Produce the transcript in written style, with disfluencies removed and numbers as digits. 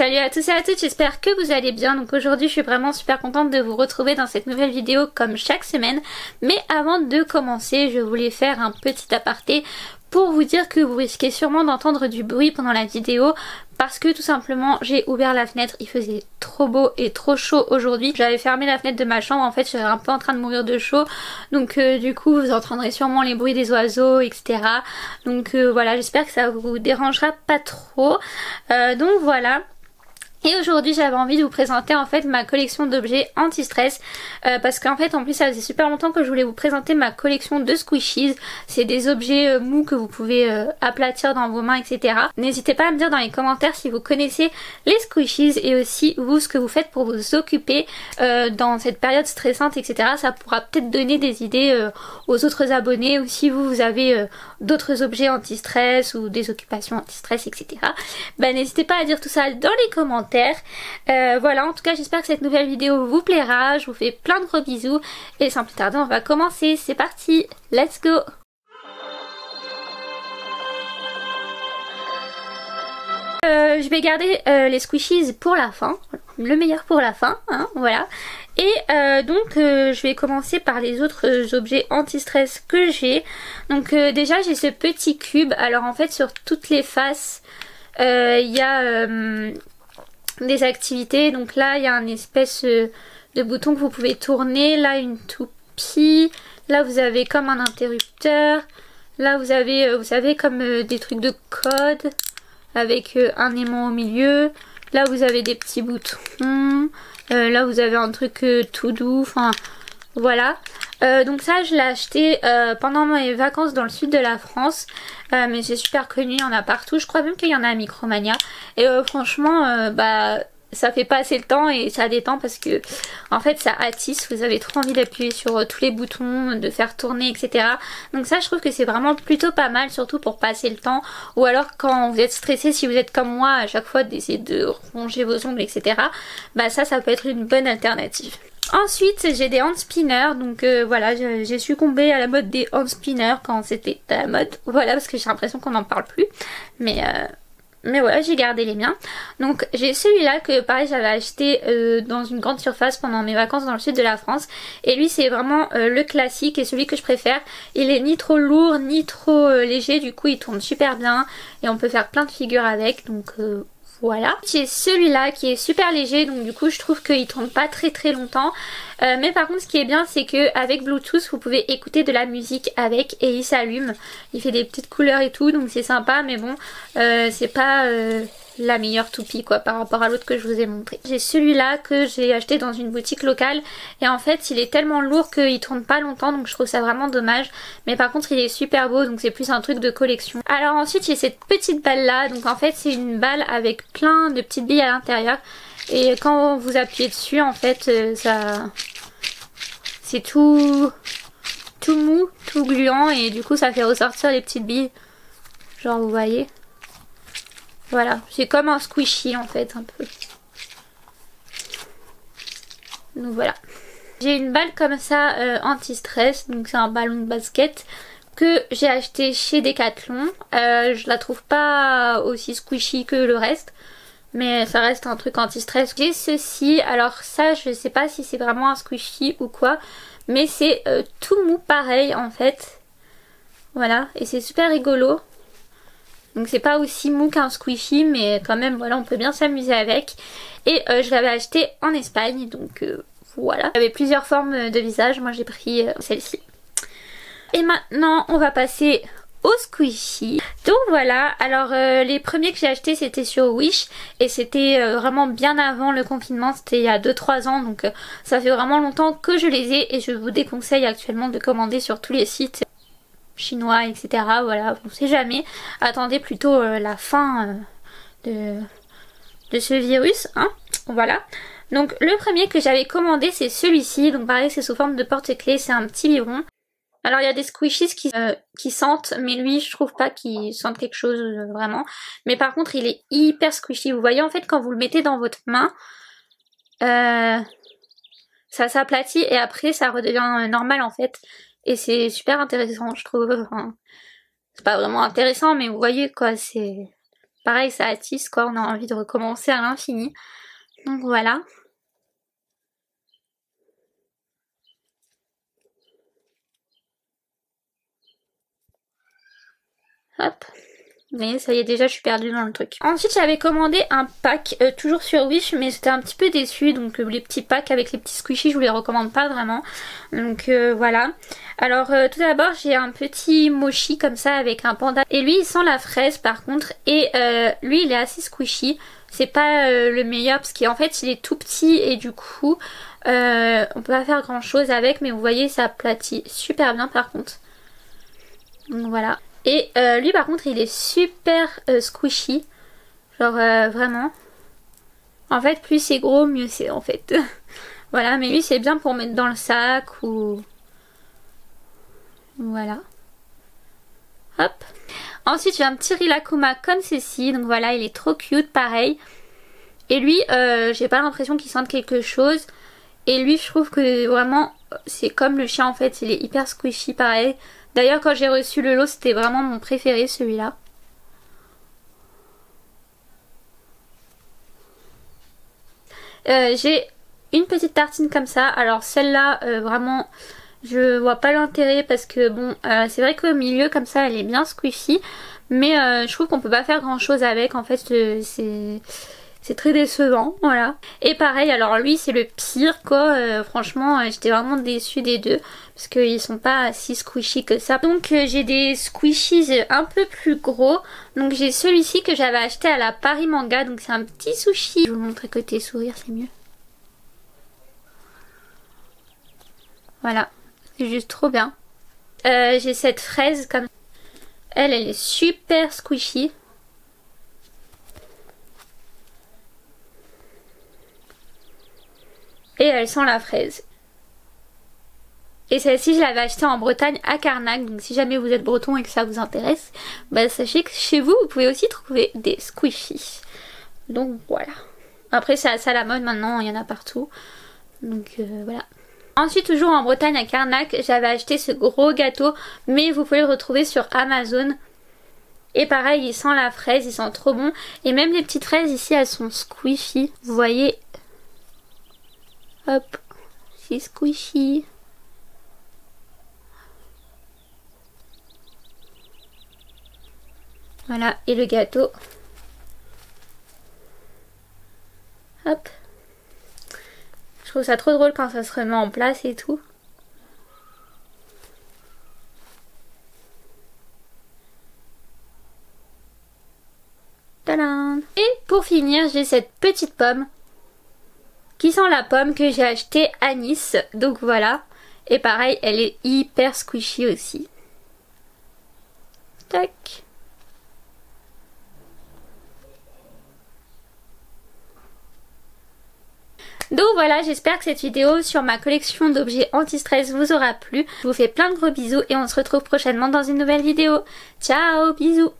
Salut à tous et à toutes, j'espère que vous allez bien. Donc aujourd'hui je suis vraiment super contente de vous retrouver dans cette nouvelle vidéo comme chaque semaine. Mais avant de commencer, je voulais faire un petit aparté pour vous dire que vous risquez sûrement d'entendre du bruit pendant la vidéo parce que tout simplement j'ai ouvert la fenêtre, il faisait trop beau et trop chaud aujourd'hui. J'avais fermé la fenêtre de ma chambre, en fait j'étais un peu en train de mourir de chaud, donc du coup vous entendrez sûrement les bruits des oiseaux, etc. Donc voilà, j'espère que ça vous dérangera pas trop. Donc voilà. Et aujourd'hui j'avais envie de vous présenter en fait ma collection d'objets anti-stress parce qu'en fait en plus ça faisait super longtemps que je voulais vous présenter ma collection de squishies. C'est des objets mous que vous pouvez aplatir dans vos mains, etc. N'hésitez pas à me dire dans les commentaires si vous connaissez les squishies et aussi vous ce que vous faites pour vous occuper dans cette période stressante, etc. Ça pourra peut-être donner des idées aux autres abonnés, ou si vous avez d'autres objets anti-stress ou des occupations anti-stress, etc. Bah n'hésitez pas à dire tout ça dans les commentaires. Voilà, en tout cas j'espère que cette nouvelle vidéo vous plaira. Je vous fais plein de gros bisous et sans plus tarder on va commencer. C'est parti, let's go. Je vais garder les squishies pour la fin, le meilleur pour la fin, hein, voilà. Et donc je vais commencer par les autres objets anti-stress que j'ai. Donc déjà j'ai ce petit cube. Alors en fait sur toutes les faces il y a des activités. Donc là il y a un espèce de bouton que vous pouvez tourner. Là une toupie. Là vous avez comme un interrupteur. Là vous avez vous savez comme des trucs de code avec un aimant au milieu. Là vous avez des petits boutons. Là vous avez un truc tout doux. Enfin voilà. Donc ça je l'ai acheté pendant mes vacances dans le sud de la France. Mais c'est super connu, il y en a partout. Je crois même qu'il y en a à Micromania. Et franchement bah ça fait passer le temps et ça détend parce que en fait ça attisse, vous avez trop envie d'appuyer sur tous les boutons, de faire tourner, etc. Donc ça je trouve que c'est vraiment plutôt pas mal, surtout pour passer le temps, ou alors quand vous êtes stressé, si vous êtes comme moi à chaque fois d'essayer de ronger vos ongles, etc. Bah ça peut être une bonne alternative. Ensuite j'ai des hand spinners, donc voilà, j'ai succombé à la mode des hand spinners quand c'était à la mode, voilà, parce que j'ai l'impression qu'on n'en parle plus, mais voilà, j'ai gardé les miens. Donc j'ai celui-là que pareil j'avais acheté dans une grande surface pendant mes vacances dans le sud de la France. Et lui c'est vraiment le classique et celui que je préfère. Il est ni trop lourd ni trop léger, du coup il tourne super bien et on peut faire plein de figures avec, donc voilà. J'ai celui-là qui est super léger, donc du coup je trouve qu'il tourne pas très longtemps. Mais par contre ce qui est bien c'est que avec Bluetooth vous pouvez écouter de la musique avec et il s'allume. Il fait des petites couleurs et tout, donc c'est sympa, mais bon c'est pas la meilleure toupie quoi par rapport à l'autre que je vous ai montré. J'ai celui-là que j'ai acheté dans une boutique locale et en fait il est tellement lourd qu'il tourne pas longtemps, donc je trouve ça vraiment dommage. Mais par contre il est super beau, donc c'est plus un truc de collection. Alors ensuite j'ai cette petite balle là, donc en fait c'est une balle avec plein de petites billes à l'intérieur. Et quand vous appuyez dessus en fait ça... c'est tout mou, tout gluant et du coup ça fait ressortir les petites billes. Genre vous voyez. Voilà, c'est comme un squishy en fait un peu. Donc voilà. J'ai une balle comme ça anti-stress, donc c'est un ballon de basket que j'ai acheté chez Decathlon. Je la trouve pas aussi squishy que le reste, mais ça reste un truc anti-stress. J'ai ceci, alors ça je sais pas si c'est vraiment un squishy ou quoi, mais c'est tout mou pareil en fait. Voilà, et c'est super rigolo. Donc c'est pas aussi mou qu'un squishy, mais quand même voilà, on peut bien s'amuser avec. Et je l'avais acheté en Espagne, donc voilà. Il y avait plusieurs formes de visage, moi j'ai pris celle-ci. Et maintenant on va passer au squishy. Donc voilà, alors les premiers que j'ai achetés c'était sur Wish et c'était vraiment bien avant le confinement, c'était il y a 2-3 ans, donc ça fait vraiment longtemps que je les ai et je vous déconseille actuellement de commander sur tous les sites chinois, etc. Voilà, on sait jamais. Attendez plutôt la fin de ce virus, hein. Voilà. Donc le premier que j'avais commandé c'est celui-ci, donc pareil c'est sous forme de porte-clés, c'est un petit biberon. Alors il y a des squishies qui sentent, mais lui je trouve pas qu'il sente quelque chose vraiment. Mais par contre il est hyper squishy. Vous voyez en fait quand vous le mettez dans votre main, ça s'aplatit et après ça redevient normal en fait. Et c'est super intéressant je trouve. Enfin, c'est pas vraiment intéressant mais vous voyez quoi, c'est pareil ça attise quoi, on a envie de recommencer à l'infini. Donc voilà. Hop. Mais ça y est, déjà je suis perdue dans le truc. Ensuite j'avais commandé un pack, toujours sur Wish, mais j'étais un petit peu déçue. Donc les petits packs avec les petits squishies, je vous les recommande pas vraiment. Donc voilà. Alors tout d'abord j'ai un petit mochi comme ça avec un panda. Et lui il sent la fraise par contre. Et lui il est assez squishy. C'est pas le meilleur parce qu'en fait il est tout petit et du coup on peut pas faire grand chose avec. Mais vous voyez ça aplatit super bien par contre. Donc voilà. Et lui par contre il est super squishy. Genre vraiment. En fait plus c'est gros mieux c'est en fait. Voilà, mais lui c'est bien pour mettre dans le sac ou... Voilà. Hop. Ensuite j'ai un petit Rilakkuma comme ceci. Donc voilà, il est trop cute pareil. Et lui j'ai pas l'impression qu'il sente quelque chose. Et lui je trouve que vraiment c'est comme le chien en fait. Il est hyper squishy pareil. D'ailleurs quand j'ai reçu le lot c'était vraiment mon préféré celui-là. J'ai une petite tartine comme ça. Alors celle-là vraiment je vois pas l'intérêt parce que bon c'est vrai qu'au milieu comme ça elle est bien squishy. Mais je trouve qu'on peut pas faire grand chose avec en fait. C'est très décevant, voilà. Et pareil, alors lui c'est le pire quoi, franchement j'étais vraiment déçue des deux. Parce qu'ils sont pas si squishy que ça. Donc j'ai des squishies un peu plus gros. Donc j'ai celui-ci que j'avais acheté à la Paris Manga. Donc c'est un petit sushi. Je vous montre côté sourire, c'est mieux. Voilà, c'est juste trop bien. J'ai cette fraise comme... Elle est super squishy. Et elle sent la fraise. Et celle-ci je l'avais achetée en Bretagne à Carnac. Donc si jamais vous êtes breton et que ça vous intéresse, bah sachez que chez vous, vous pouvez aussi trouver des squishies. Donc voilà. Après c'est assez à la mode maintenant, il y en a partout. Donc voilà. Ensuite toujours en Bretagne à Carnac, j'avais acheté ce gros gâteau. Mais vous pouvez le retrouver sur Amazon. Et pareil, il sent la fraise, il sent trop bon. Et même les petites fraises ici, elles sont squishy. Vous voyez. Hop. C'est squishy. Voilà, et le gâteau. Hop. Je trouve ça trop drôle quand ça se remet en place et tout. Tadam! Et pour finir, j'ai cette petite pomme. Qui sent la pomme que j'ai achetée à Nice. Donc voilà. Et pareil, elle est hyper squishy aussi. Tac. Donc voilà, j'espère que cette vidéo sur ma collection d'objets anti-stress vous aura plu. Je vous fais plein de gros bisous et on se retrouve prochainement dans une nouvelle vidéo. Ciao, bisous!